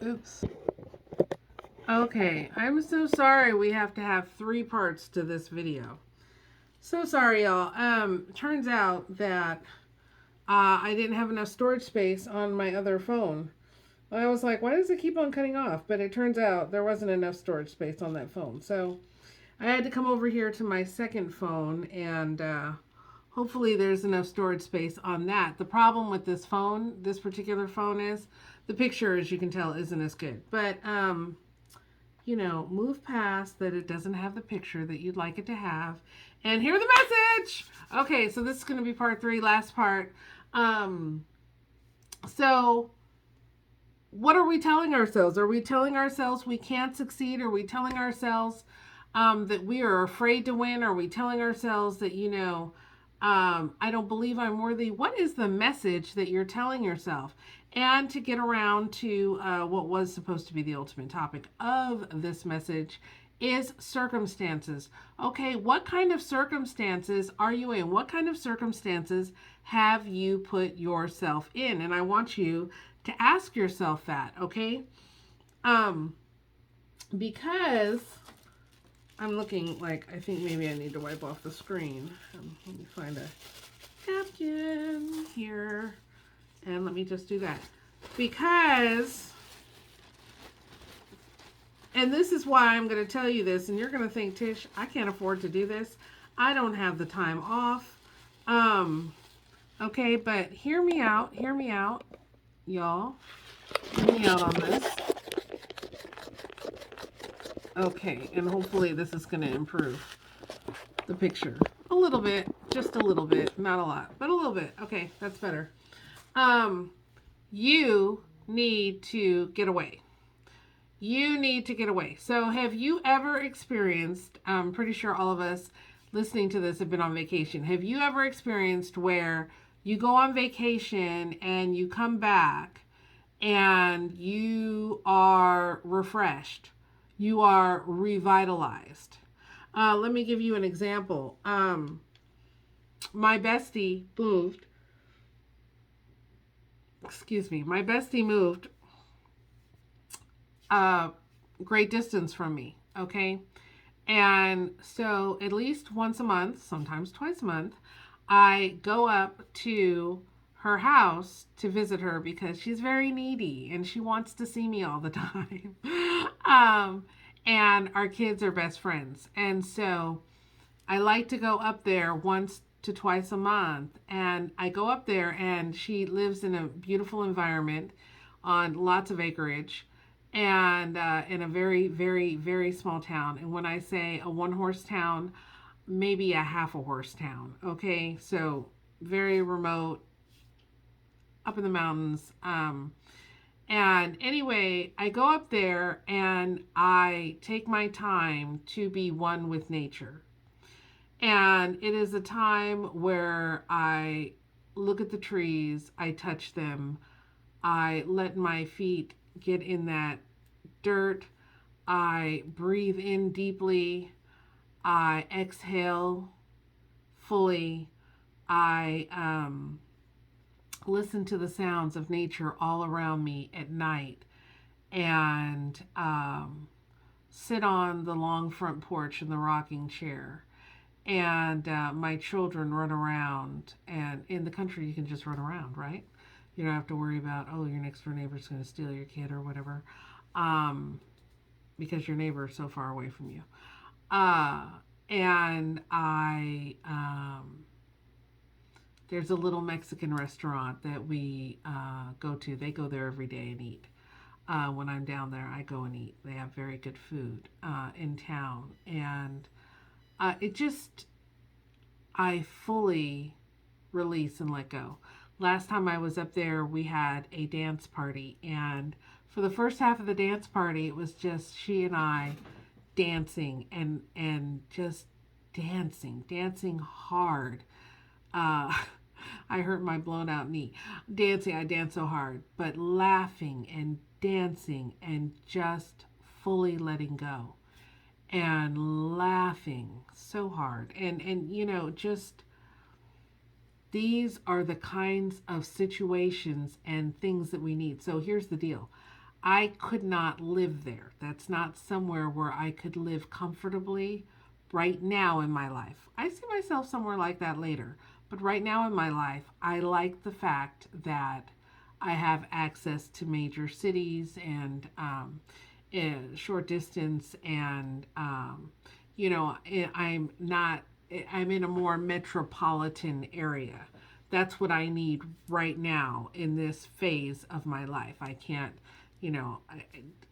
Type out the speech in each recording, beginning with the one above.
Oops. Okay, I'm so sorry we have to have three parts to this video. So sorry, y'all. Turns out that I didn't have enough storage space on my other phone. I was like, why does it keep on cutting off? But it turns out there wasn't enough storage space on that phone. So I had to come over here to my second phone and hopefully there's enough storage space on that. The problem with this phone, this particular phone, is the picture, as you can tell, isn't as good. But move past that it doesn't have the picture that you'd like it to have. And hear the message. Okay, so this is going to be part 3, last part. Um, so what are we telling ourselves? Are we telling ourselves we can't succeed? Are we telling ourselves that we are afraid to win? Are we telling ourselves that, I don't believe I'm worthy? What is the message that you're telling yourself? And to get around to what was supposed to be the ultimate topic of this message is circumstances. Okay, what kind of circumstances are you in? What kind of circumstances have you put yourself in? And I want you to ask yourself that, okay? Um, because I'm looking like I think maybe I need to wipe off the screen. Let me find a napkin here and let me just do that. Because, and this is why I'm going to tell you this, and you're going to think, Tish, I can't afford to do this. I don't have the time off. Okay, but hear me out, y'all. Hear me out on this. Okay, and hopefully this is going to improve the picture a little bit, just a little bit, not a lot, but a little bit. Okay, that's better. You need to get away. You need to get away. So, have you ever experienced, I'm pretty sure all of us listening to this have been on vacation. Have you ever experienced where you go on vacation and you come back and you are refreshed? You are revitalized. Let me give you an example. My bestie moved, my bestie moved a great distance from me, okay? And so at least once a month, sometimes twice a month, I go up to her house to visit her because she's very needy and she wants to see me all the time. And our kids are best friends. And so I like to go up there once to twice a month. And I go up there, and she lives in a beautiful environment on lots of acreage and in a very, very, very small town. And when I say a one horse town, maybe a half a horse town. Okay. So very remote, up in the mountains. And anyway, I go up there and I take my time to be one with nature. And it is a time where I look at the trees, I touch them, I let my feet get in that dirt, I breathe in deeply, I exhale fully, I listen to the sounds of nature all around me at night, and sit on the long front porch in the rocking chair and my children run around. And in the country, you can just run around, right? You don't have to worry about, oh, your next door neighbor's going to steal your kid or whatever, um, because your neighbor is so far away from you. Uh, and there's a little Mexican restaurant that we go to. They go there every day and eat. When I'm down there, I go and eat. They have very good food in town. And it just, I fully release and let go. Last time I was up there, we had a dance party, and for the first half of the dance party, it was just she and I dancing and just dancing hard. Uh, I hurt my blown out knee. Dancing, I danced so hard, but laughing and dancing and just fully letting go and laughing so hard and just these are the kinds of situations and things that we need. So here's the deal. I could not live there. That's not somewhere where I could live comfortably right now in my life. I see myself somewhere like that later. But right now in my life, I like the fact that I have access to major cities and in short distance, and I'm not. I'm in a more metropolitan area. That's what I need right now in this phase of my life. I can't,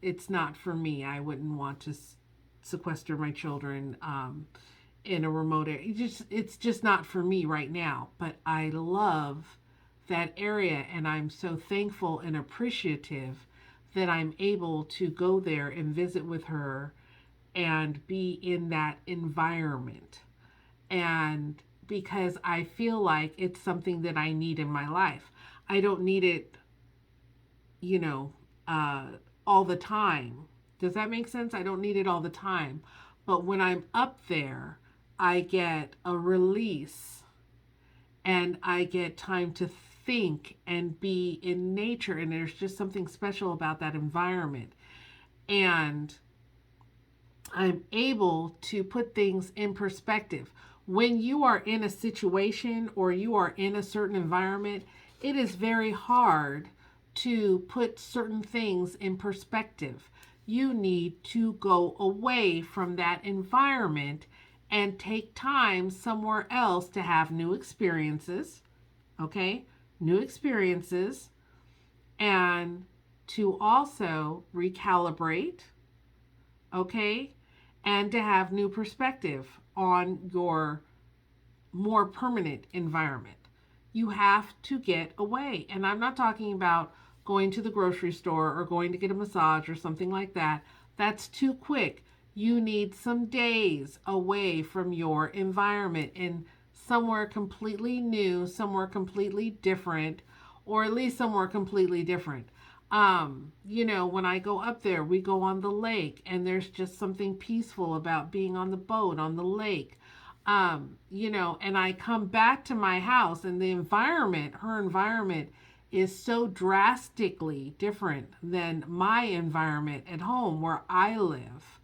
it's not for me. I wouldn't want to sequester my children in a remote area. It's just not for me right now. But I love that area, and I'm so thankful and appreciative that I'm able to go there and visit with her and be in that environment. And because I feel like it's something that I need in my life. I don't need it, you know, uh, all the time. Does that make sense? I don't need it all the time. But when I'm up there, I get a release and I get time to think and be in nature. And there's just something special about that environment. And I'm able to put things in perspective. When you are in a situation or you are in a certain environment, it is very hard to put certain things in perspective. You need to go away from that environment and take time somewhere else to have new experiences, okay? New experiences, and to also recalibrate, okay? And to have new perspective on your more permanent environment. You have to get away. And I'm not talking about going to the grocery store or going to get a massage or something like that. That's too quick. You need some days away from your environment and somewhere completely new, somewhere completely different, or at least somewhere completely different. When I go up there, we go on the lake, and there's just something peaceful about being on the boat on the lake. And I come back to my house, and the environment, her environment, is so drastically different than my environment at home where I live.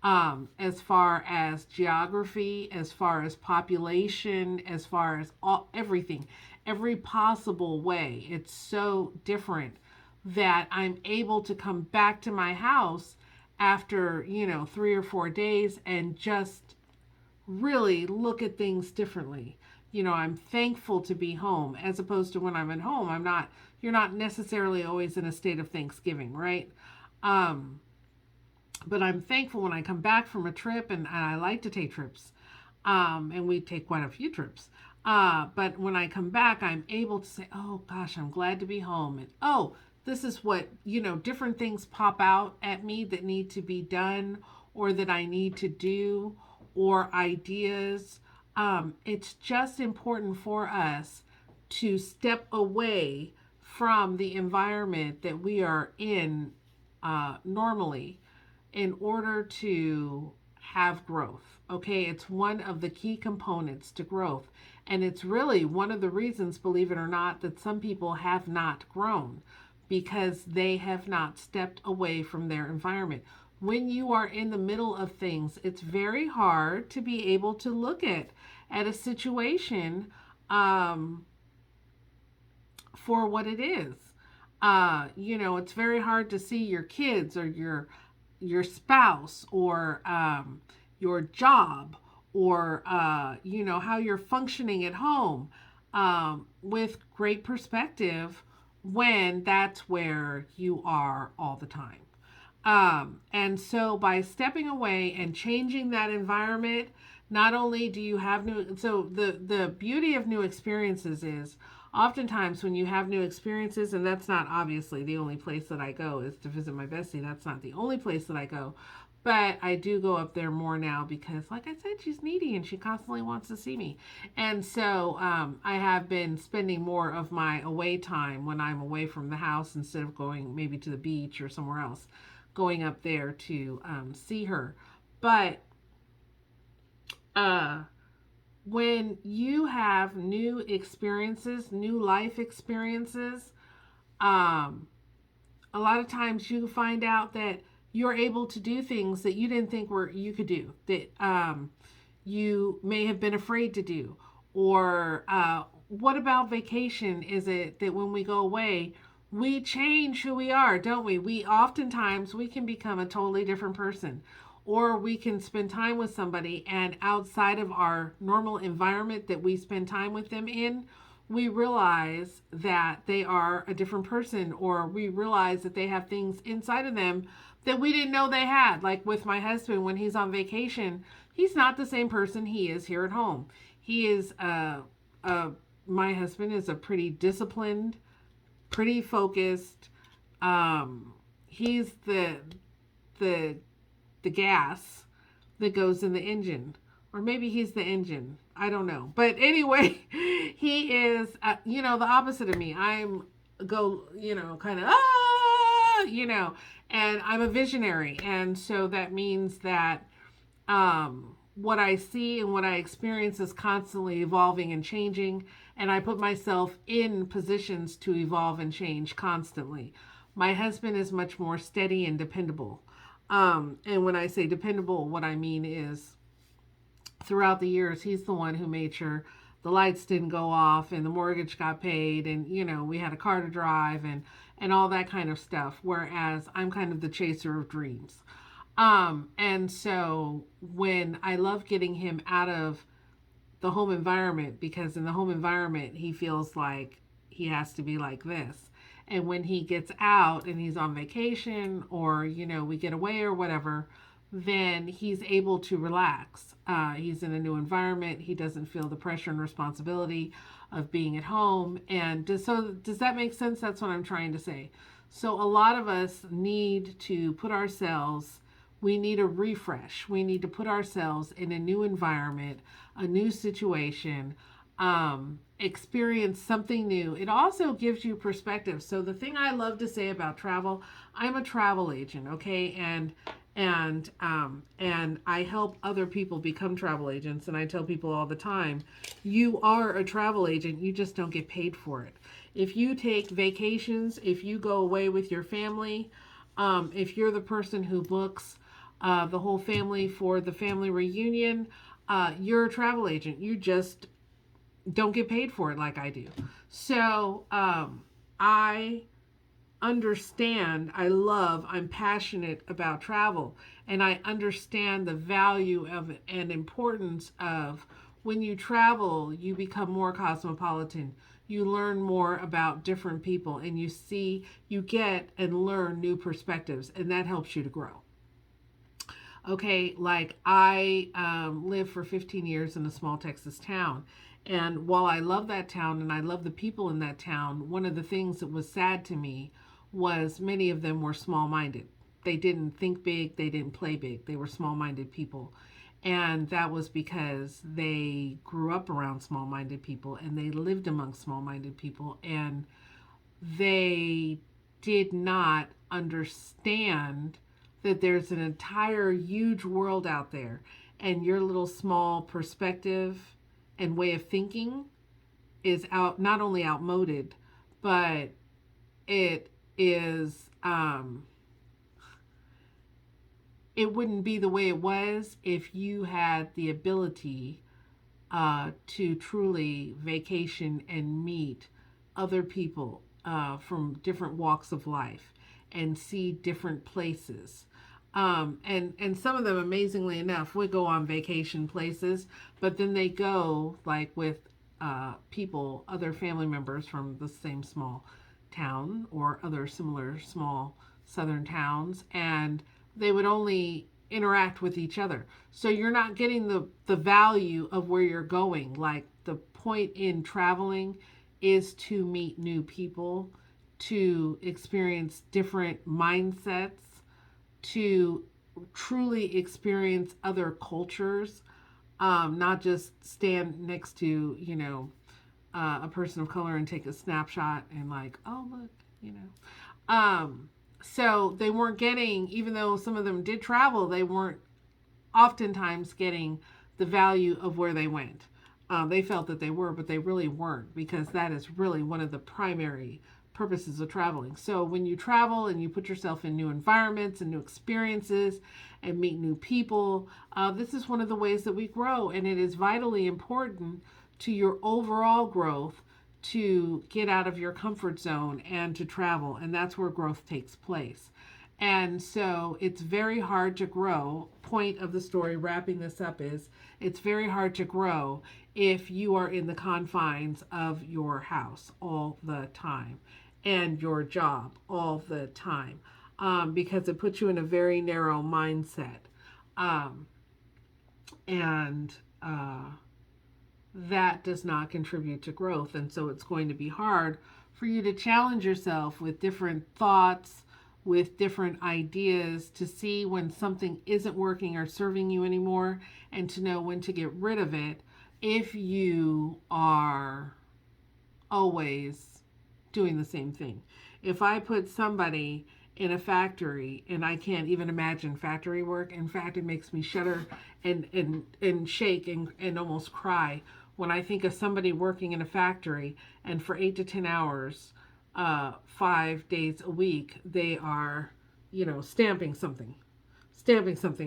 As far as geography, as far as population, as far as everything, every possible way, it's so different that I'm able to come back to my house after, 3 or 4 days and just really look at things differently. I'm thankful to be home as opposed to when I'm at home. You're not necessarily always in a state of Thanksgiving, right? Um, but I'm thankful when I come back from a trip, and I like to take trips. And we take quite a few trips. But when I come back, I'm able to say, oh gosh, I'm glad to be home. And oh, this is what, different things pop out at me that need to be done or that I need to do or ideas. It's just important for us to step away from the environment that we are in normally in order to have growth. Okay, it's one of the key components to growth. And it's really one of the reasons, believe it or not, that some people have not grown because they have not stepped away from their environment. When you are in the middle of things, it's very hard to be able to look at a situation for what it is. It's very hard to see your kids or your spouse or your job or how you're functioning at home with great perspective when that's where you are all the time. And so by stepping away and changing that environment, not only do you have the beauty of new experiences is oftentimes when you have new experiences, and that's not obviously the only place that I go is to visit my bestie. That's not the only place that I go. But I do go up there more now because, like I said, she's needy and she constantly wants to see me. And so I have been spending more of my away time when I'm away from the house instead of going maybe to the beach or somewhere else, going up there to see her. But when you have new experiences, new life experiences, um, a lot of times you find out that you're able to do things that you didn't think were you could do, that you may have been afraid to do. Or what about vacation? Is it that when we go away, we change who we are, don't we? We oftentimes we can become a totally different person, or we can spend time with somebody and outside of our normal environment that we spend time with them in, we realize that they are a different person, or we realize that they have things inside of them that we didn't know they had. Like with my husband, when he's on vacation, he's not the same person he is here at home. He is my husband is a pretty disciplined, pretty focused. He's the the gas that goes in the engine, or maybe he's the engine. I don't know, but anyway, he is the opposite of me. I'm go kind of and I'm a visionary, and so that means that what I see and what I experience is constantly evolving and changing, and I put myself in positions to evolve and change constantly. My husband is much more steady and dependable. And when I say dependable, what I mean is throughout the years, he's the one who made sure the lights didn't go off and the mortgage got paid, and we had a car to drive, and all that kind of stuff. Whereas I'm kind of the chaser of dreams. And so when I love getting him out of the home environment, because in the home environment, he feels like he has to be like this. And when he gets out and he's on vacation, or, we get away or whatever, then he's able to relax. He's in a new environment. He doesn't feel the pressure and responsibility of being at home. And does that make sense? That's what I'm trying to say. So a lot of us need to we need a refresh. We need to put ourselves in a new environment, a new situation, experience something new. It also gives you perspective. So the thing I love to say about travel, I'm a travel agent, okay? And I help other people become travel agents, and I tell people all the time, you are a travel agent, you just don't get paid for it. If you take vacations, if you go away with your family, if you're the person who books the whole family for the family reunion, you're a travel agent. You just don't get paid for it like I do. So I understand, I'm passionate about travel, and I understand the value of it and importance of when you travel, you become more cosmopolitan. You learn more about different people, and you get and learn new perspectives, and that helps you to grow. Okay, like I lived for 15 years in a small Texas town. And while I love that town and I love the people in that town, one of the things that was sad to me was many of them were small minded. They didn't think big, they didn't play big, they were small minded people. And that was because they grew up around small minded people and they lived among small minded people, and they did not understand that there's an entire huge world out there, and your little small perspective and way of thinking is not only outmoded, but it is it wouldn't be the way it was if you had the ability to truly vacation and meet other people from different walks of life and see different places. And some of them, amazingly enough, would go on vacation places, but then they go like with people, other family members from the same small town or other similar small southern towns, and they would only interact with each other. So you're not getting the value of where you're going. Like the point in traveling is to meet new people, to experience different mindsets, to truly experience other cultures, not just stand next to, a person of color and take a snapshot and like, oh, look. So they weren't getting, even though some of them did travel, they weren't oftentimes getting the value of where they went. They felt that they were, but they really weren't, because that is really one of the primary purposes of traveling. So when you travel and you put yourself in new environments and new experiences and meet new people, this is one of the ways that we grow. And it is vitally important to your overall growth to get out of your comfort zone and to travel. And that's where growth takes place. And so it's very hard to grow. Point of the story, wrapping this up, is it's very hard to grow if you are in the confines of your house all the time and your job all the time, because it puts you in a very narrow mindset. Um, and that does not contribute to growth. And so it's going to be hard for you to challenge yourself with different thoughts, with different ideas, to see when something isn't working or serving you anymore, and to know when to get rid of it if you are always doing the same thing. If I put somebody in a factory, and I can't even imagine factory work. In fact, it makes me shudder and shake and almost cry when I think of somebody working in a factory and for 8 to 10 hours, 5 days a week, they are, stamping something,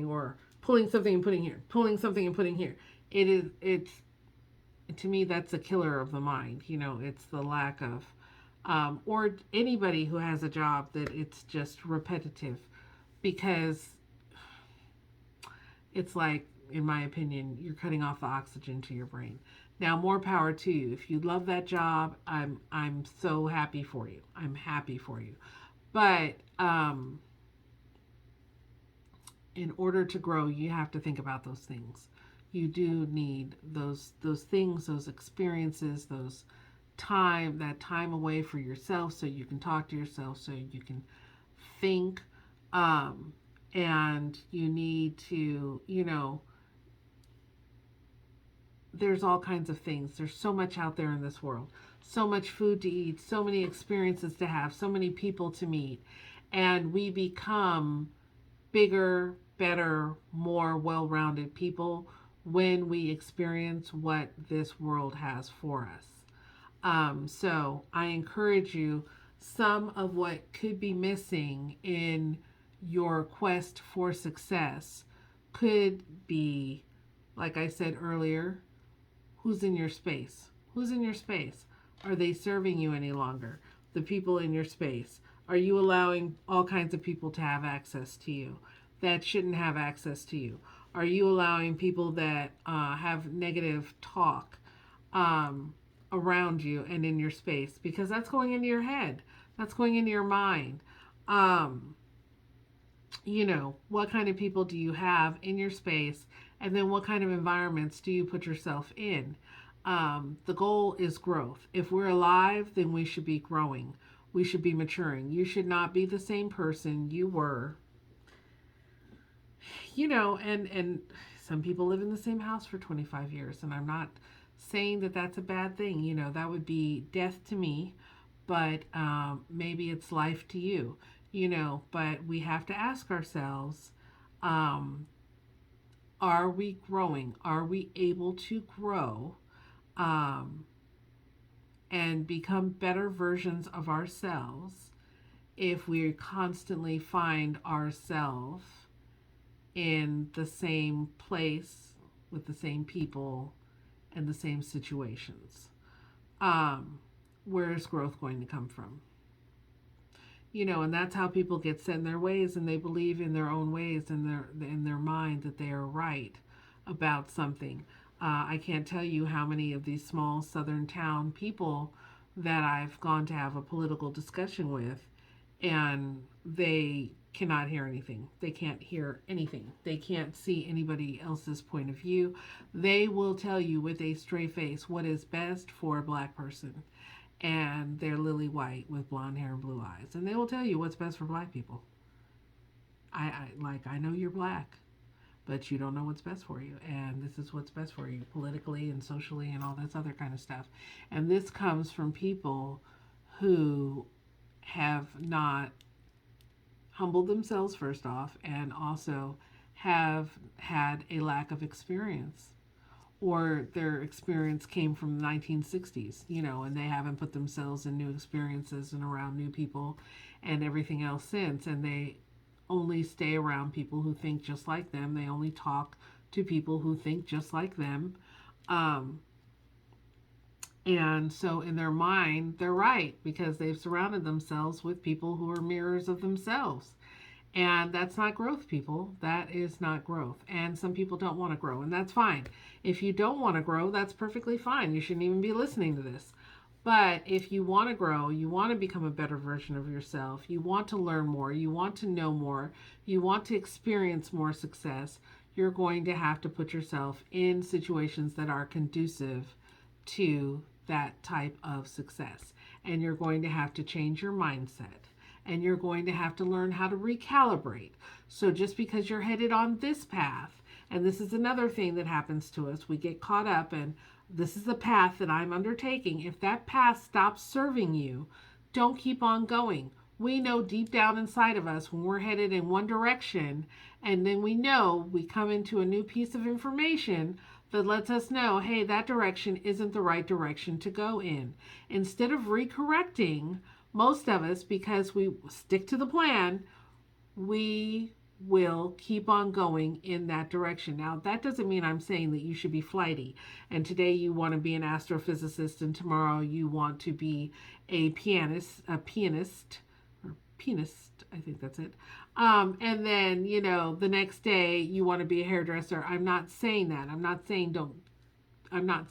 or pulling something and putting here, pulling something and putting here. It's to me, that's a killer of the mind. It's the lack of, or anybody who has a job that it's just repetitive, because it's like, in my opinion, you're cutting off the oxygen to your brain. Now, more power to you. If you love that job, I'm so happy for you. I'm happy for you. But in order to grow, you have to think about those things. You do need those things, those experiences, that time away for yourself, so you can talk to yourself, so you can think, and you need to, there's all kinds of things. There's so much out there in this world, so much food to eat, so many experiences to have, so many people to meet, and we become bigger, better, more well-rounded people when we experience what this world has for us. So I encourage you, some of what could be missing in your quest for success could be, like I said earlier, who's in your space? Who's in your space? Are they serving you any longer? The people in your space. Are you allowing all kinds of people to have access to you that shouldn't have access to you? Are you allowing people that have negative talk around you and in your space? Because that's going into your head. That's going into your mind. What kind of people do you have in your space? And then what kind of environments do you put yourself in? The goal is growth. If we're alive, then we should be growing. We should be maturing. You should not be the same person you were. And some people live in the same house for 25 years, and I'm not saying that that's a bad thing. That would be death to me, but maybe it's life to you. But we have to ask ourselves, are we growing? Are we able to grow and become better versions of ourselves if we constantly find ourselves in the same place with the same people and the same situations? Where is growth going to come from? And that's how people get set in their ways, and they believe in their own ways, and in their mind that they are right about something. I can't tell you how many of these small southern town people that I've gone to have a political discussion with, and they cannot hear anything. They can't hear anything. They can't see anybody else's point of view. They will tell you with a straight face what is best for a black person. And they're lily white with blonde hair and blue eyes. And they will tell you what's best for black people. I know you're black, but you don't know what's best for you. And this is what's best for you politically and socially and all this other kind of stuff. And this comes from people who have not humbled themselves, first off, and also have had a lack of experience, or their experience came from the 1960s, and they haven't put themselves in new experiences and around new people and everything else since. And they only stay around people who think just like them. They only talk to people who think just like them. Um, and so in their mind, they're right because they've surrounded themselves with people who are mirrors of themselves. And that's not growth, people. That is not growth. And some people don't want to grow, and that's fine. If you don't want to grow, that's perfectly fine. You shouldn't even be listening to this. But if you want to grow, you want to become a better version of yourself, you want to learn more, you want to know more, you want to experience more success, you're going to have to put yourself in situations that are conducive to that type of success. And you're going to have to change your mindset. And you're going to have to learn how to recalibrate. So just because you're headed on this path, and this is another thing that happens to us, we get caught up and this is the path that I'm undertaking. If that path stops serving you, don't keep on going. We know deep down inside of us when we're headed in one direction, and then we know we come into a new piece of information that lets us know, hey, that direction isn't the right direction to go in. Instead of recorrecting, most of us, because we stick to the plan, we will keep on going in that direction. Now, that doesn't mean I'm saying that you should be flighty. And today you want to be an astrophysicist, and tomorrow you want to be a pianist, I think that's it. And then, the next day you want to be a hairdresser. I'm not saying that. I'm not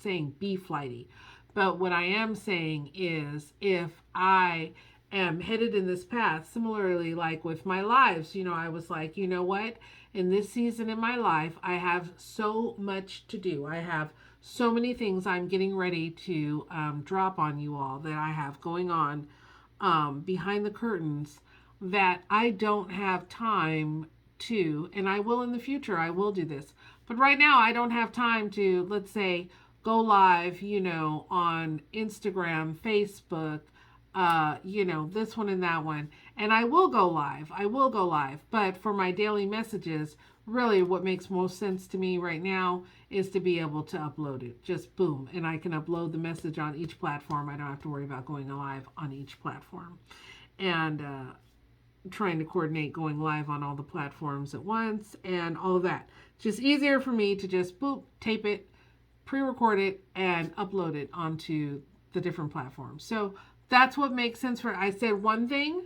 saying be flighty. But what I am saying is if I am headed in this path, similarly, like with my lives, I was like, you know what? In this season in my life, I have so much to do. I have so many things I'm getting ready to drop on you all that I have going on behind the curtains that I don't have time to, and I will in the future, I will do this. But right now, I don't have time to, let's say, go live, on Instagram, Facebook, this one and that one. And I will go live. But for my daily messages, really what makes most sense to me right now is to be able to upload it. Just boom. And I can upload the message on each platform. I don't have to worry about going live on each platform. And trying to coordinate going live on all the platforms at once and all of that. Just easier for me to just boop, tape it, pre-record it, and upload it onto the different platforms. So that's what makes sense for. I said one thing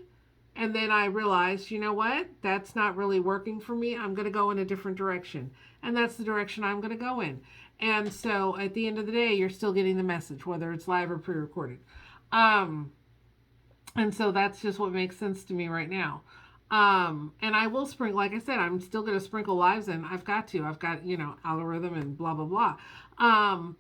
and then I realized, you know what? That's not really working for me. I'm going to go in a different direction. And that's the direction I'm going to go in. And so at the end of the day, you're still getting the message, whether it's live or pre-recorded. And so that's just what makes sense to me right now. And I will sprinkle, like I said, I'm still going to sprinkle lives in. I've got, algorithm and blah, blah, blah.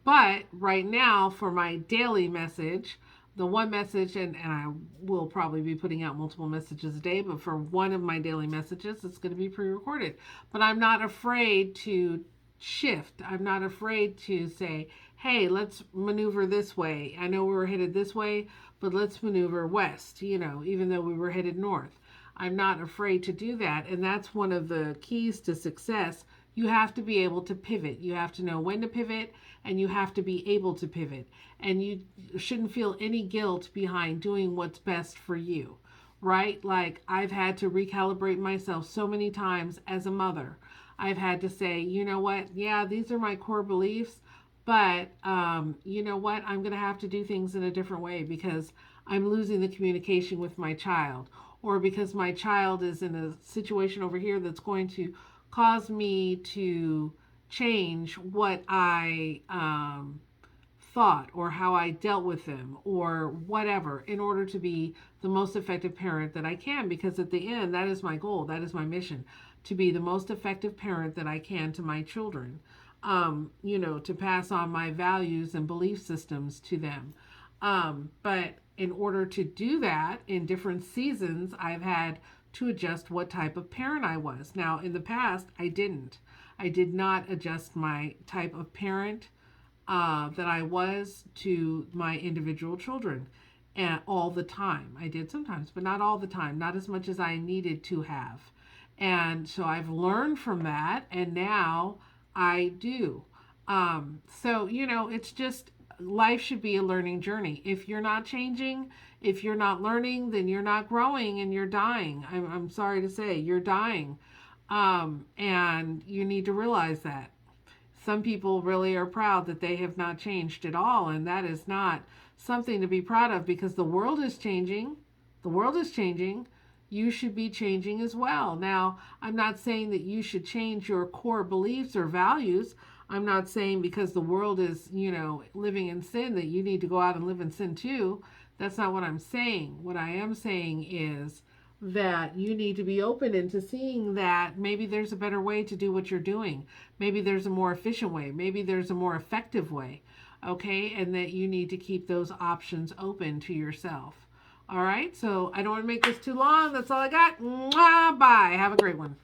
But right now for my daily message, the one message, and I will probably be putting out multiple messages a day, but for one of my daily messages, it's going to be pre-recorded. But I'm not afraid to shift. I'm not afraid to say, hey, let's maneuver this way. I know we were headed this way, but let's maneuver west, even though we were headed north. I'm not afraid to do that. And that's one of the keys to success. You have to be able to pivot. You have to know when to pivot, and you have to be able to pivot. And you shouldn't feel any guilt behind doing what's best for you, right? Like I've had to recalibrate myself so many times as a mother. I've had to say, you know what? Yeah, these are my core beliefs, but you know what? I'm going to have to do things in a different way because I'm losing the communication with my child, or because my child is in a situation over here that's going to cause me to change what I thought or how I dealt with them or whatever in order to be the most effective parent that I can. Because at the end, that is my goal. That is my mission, to be the most effective parent that I can to my children, to pass on my values and belief systems to them. But in order to do that in different seasons, I've had to adjust what type of parent I was. Now, in the past, I didn't. I did not adjust my type of parent that I was to my individual children all the time. I did sometimes, but not all the time, not as much as I needed to have. And so I've learned from that, and now I do. So, it's just life should be a learning journey. If you're not changing, if you're not learning, then you're not growing and you're dying. I'm sorry to say, you're dying. And you need to realize that. Some people really are proud that they have not changed at all, and that is not something to be proud of because the world is changing. The world is changing. You should be changing as well. Now, I'm not saying that you should change your core beliefs or values. I'm not saying because the world is, living in sin that you need to go out and live in sin too. That's not what I'm saying. What I am saying is that you need to be open into seeing that maybe there's a better way to do what you're doing. Maybe there's a more efficient way. Maybe there's a more effective way. Okay. And that you need to keep those options open to yourself. All right. So I don't want to make this too long. That's all I got. Mwah, bye. Have a great one.